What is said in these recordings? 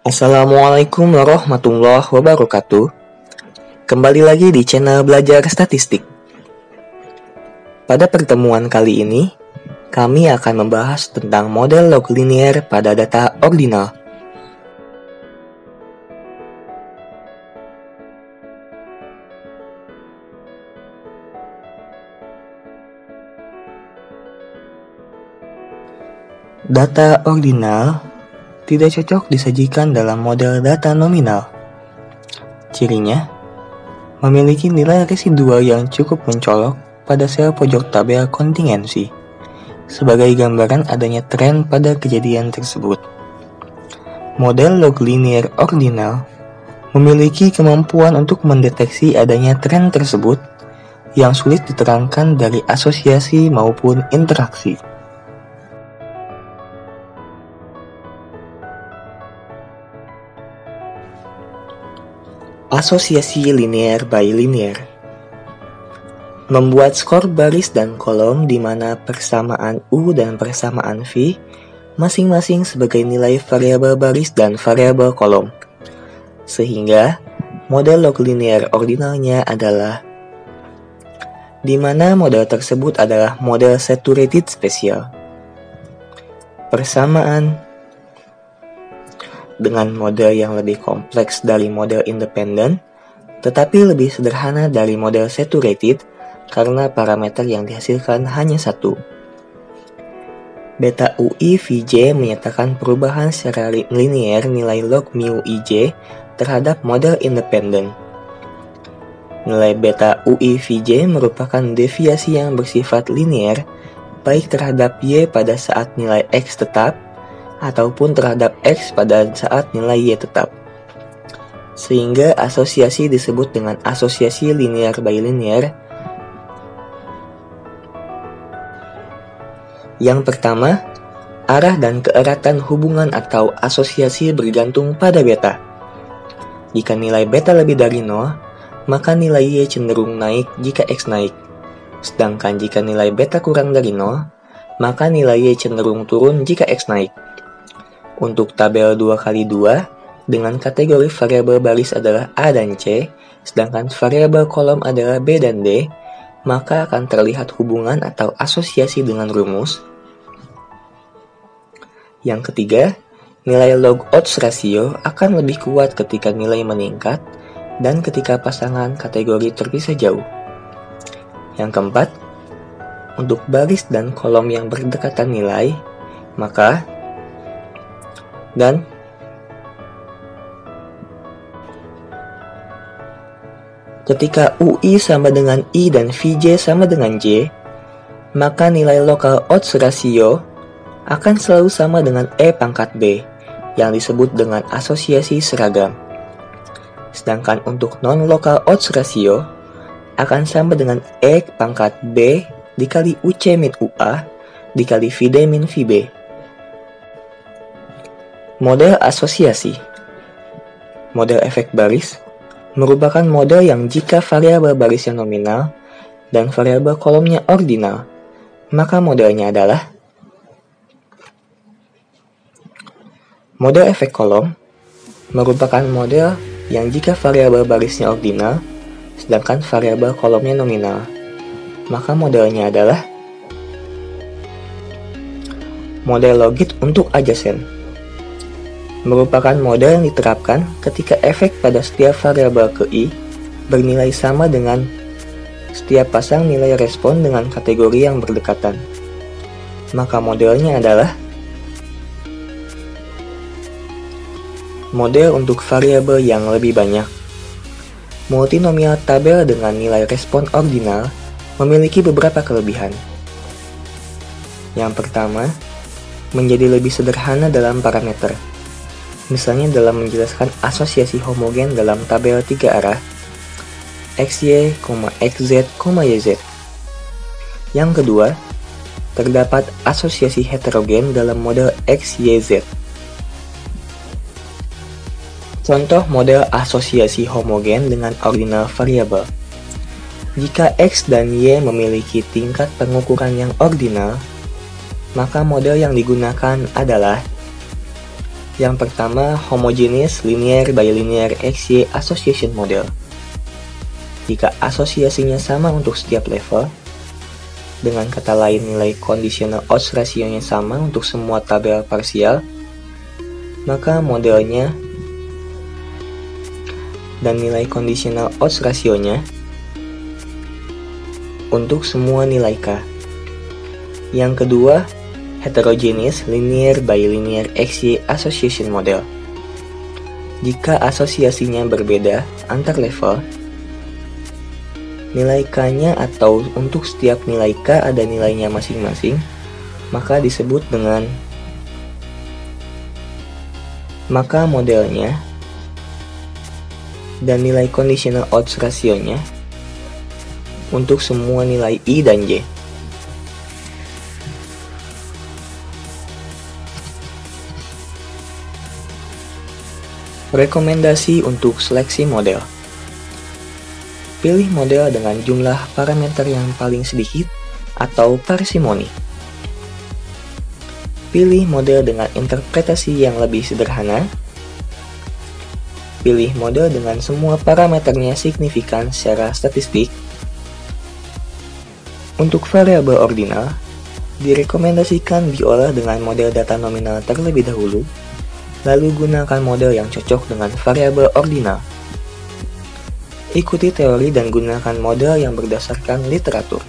Assalamualaikum warahmatullahi wabarakatuh. Kembali lagi di channel Belajar Statistik. Pada pertemuan kali ini, kami akan membahas tentang model log linear pada data ordinal. Data ordinal tidak cocok disajikan dalam model data nominal. Cirinya, memiliki nilai residual yang cukup mencolok pada sel pojok tabel kontingensi, sebagai gambaran adanya tren pada kejadian tersebut. Model log linear ordinal memiliki kemampuan untuk mendeteksi adanya tren tersebut yang sulit diterangkan dari asosiasi maupun interaksi. Asosiasi linear by linear membuat skor baris dan kolom di mana persamaan U dan persamaan V masing-masing sebagai nilai variabel baris dan variabel kolom, sehingga model log linear ordinalnya adalah di mana model tersebut adalah model saturated spatial. Persamaan dengan model yang lebih kompleks dari model independen, tetapi lebih sederhana dari model saturated karena parameter yang dihasilkan hanya satu. Beta UI Vj menyatakan perubahan secara linear nilai log mu Ij terhadap model independen. Nilai beta UI Vj merupakan deviasi yang bersifat linear baik terhadap Y pada saat nilai X tetap ataupun terhadap X pada saat nilai Y tetap. Sehingga asosiasi disebut dengan asosiasi linear by linear. Yang pertama, arah dan keeratan hubungan atau asosiasi bergantung pada beta. Jika nilai beta lebih dari 0, maka nilai Y cenderung naik jika X naik. Sedangkan jika nilai beta kurang dari 0, maka nilai Y cenderung turun jika X naik. Untuk tabel 2x2, dengan kategori variabel baris adalah A dan C, sedangkan variabel kolom adalah B dan D, maka akan terlihat hubungan atau asosiasi dengan rumus. Yang ketiga, nilai log odds ratio akan lebih kuat ketika nilai meningkat dan ketika pasangan kategori terpisah jauh. Yang keempat, untuk baris dan kolom yang berdekatan nilai, maka dan ketika UI sama dengan I dan Vj sama dengan J, maka nilai local odds ratio akan selalu sama dengan E pangkat B, yang disebut dengan asosiasi seragam. Sedangkan untuk non-local odds ratio akan sama dengan E pangkat B dikali UC min UA dikali VD min VB. Model asosiasi. Model efek baris merupakan model yang jika variabel barisnya nominal dan variabel kolomnya ordinal, maka modelnya adalah model efek kolom merupakan model yang jika variabel barisnya ordinal sedangkan variabel kolomnya nominal, maka modelnya adalah model logit untuk adjacent. Merupakan model yang diterapkan ketika efek pada setiap variabel ke I bernilai sama dengan setiap pasang nilai respon dengan kategori yang berdekatan. Maka modelnya adalah model untuk variabel yang lebih banyak. Multinomial tabel dengan nilai respon ordinal memiliki beberapa kelebihan. Yang pertama, menjadi lebih sederhana dalam parameter. Misalnya dalam menjelaskan asosiasi homogen dalam tabel 3 arah XY, XZ, YZ. Yang kedua, terdapat asosiasi heterogen dalam model XYZ. Contoh model asosiasi homogen dengan ordinal variabel. Jika X dan Y memiliki tingkat pengukuran yang ordinal, maka model yang digunakan adalah Yang pertama, homogeneous linear bilinear XY association model. Jika asosiasinya sama untuk setiap level, dengan kata lain nilai conditional odds rasionya sama untuk semua tabel parsial, maka modelnya dan nilai conditional odds rasionya untuk semua nilai K. Yang kedua, heterogeneous linear bilinear XY association model. Jika asosiasinya berbeda antar level, nilai K-nya atau untuk setiap nilai K ada nilainya masing-masing, maka disebut dengan modelnya dan nilai conditional odds rasionya untuk semua nilai I dan J. Rekomendasi untuk seleksi model. Pilih model dengan jumlah parameter yang paling sedikit atau parsimoni. Pilih model dengan interpretasi yang lebih sederhana. Pilih model dengan semua parameternya signifikan secara statistik. Untuk variabel ordinal, direkomendasikan diolah dengan model data nominal terlebih dahulu, lalu gunakan model yang cocok dengan variabel ordinal. Ikuti teori dan gunakan model yang berdasarkan literatur.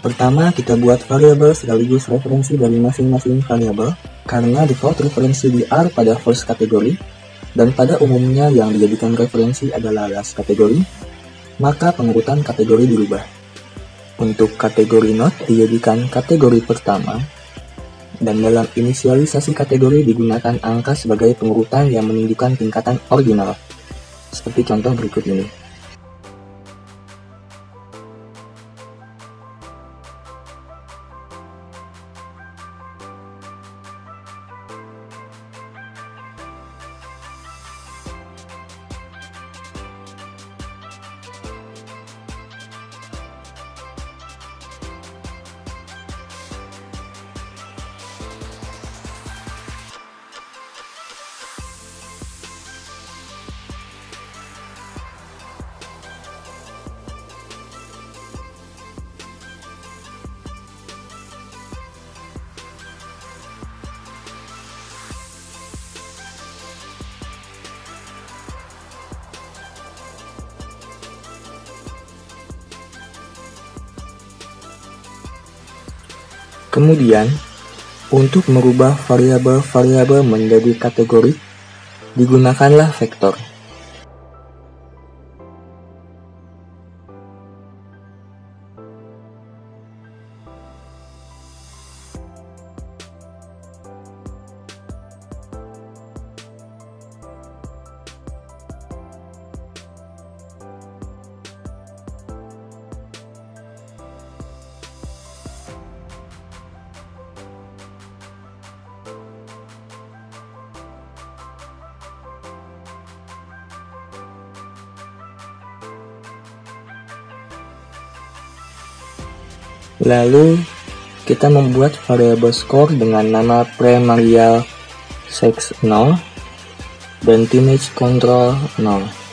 Pertama, kita buat variabel sekaligus referensi dari masing-masing variabel, karena default referensi di R pada first kategori, dan pada umumnya yang dijadikan referensi adalah last kategori, maka pengurutan kategori dirubah. Untuk kategori not dijadikan kategori pertama, dan dalam inisialisasi kategori digunakan angka sebagai pengurutan yang menunjukkan tingkatan ordinal, seperti contoh berikut ini. Kemudian, untuk merubah variabel-variabel menjadi kategori, digunakanlah vektor. Lalu, kita membuat variabel score dengan nama primarial sex 0 dan teenage control 0.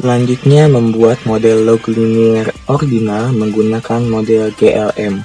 Selanjutnya membuat model log linear ordinal menggunakan model GLM.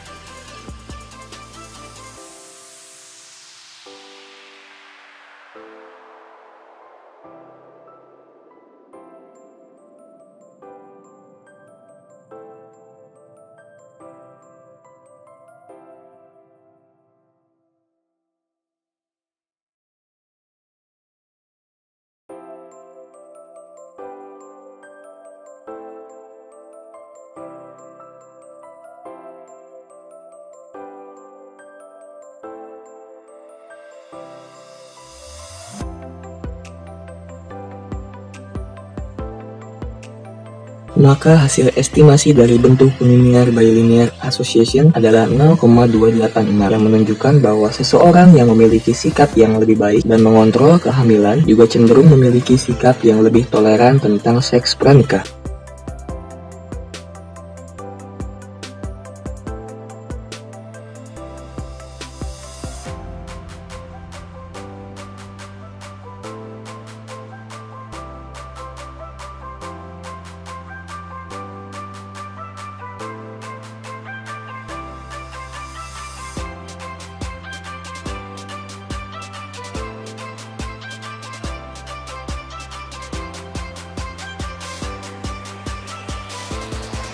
maka hasil estimasi dari bentuk linear by linear association adalah 0,286 yang menunjukkan bahwa seseorang yang memiliki sikap yang lebih baik dan mengontrol kehamilan juga cenderung memiliki sikap yang lebih toleran tentang seks pranikah.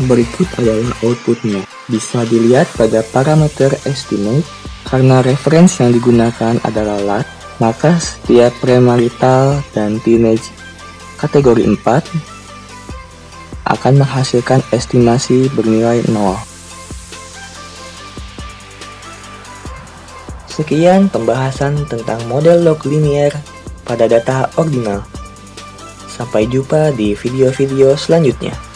Berikut adalah outputnya. Bisa dilihat pada parameter estimate. Karena referensi yang digunakan adalah LAT, maka setiap premarital dan teenage kategori 4 akan menghasilkan estimasi bernilai 0. Sekian pembahasan tentang model log linear pada data ordinal. Sampai jumpa di video-video selanjutnya.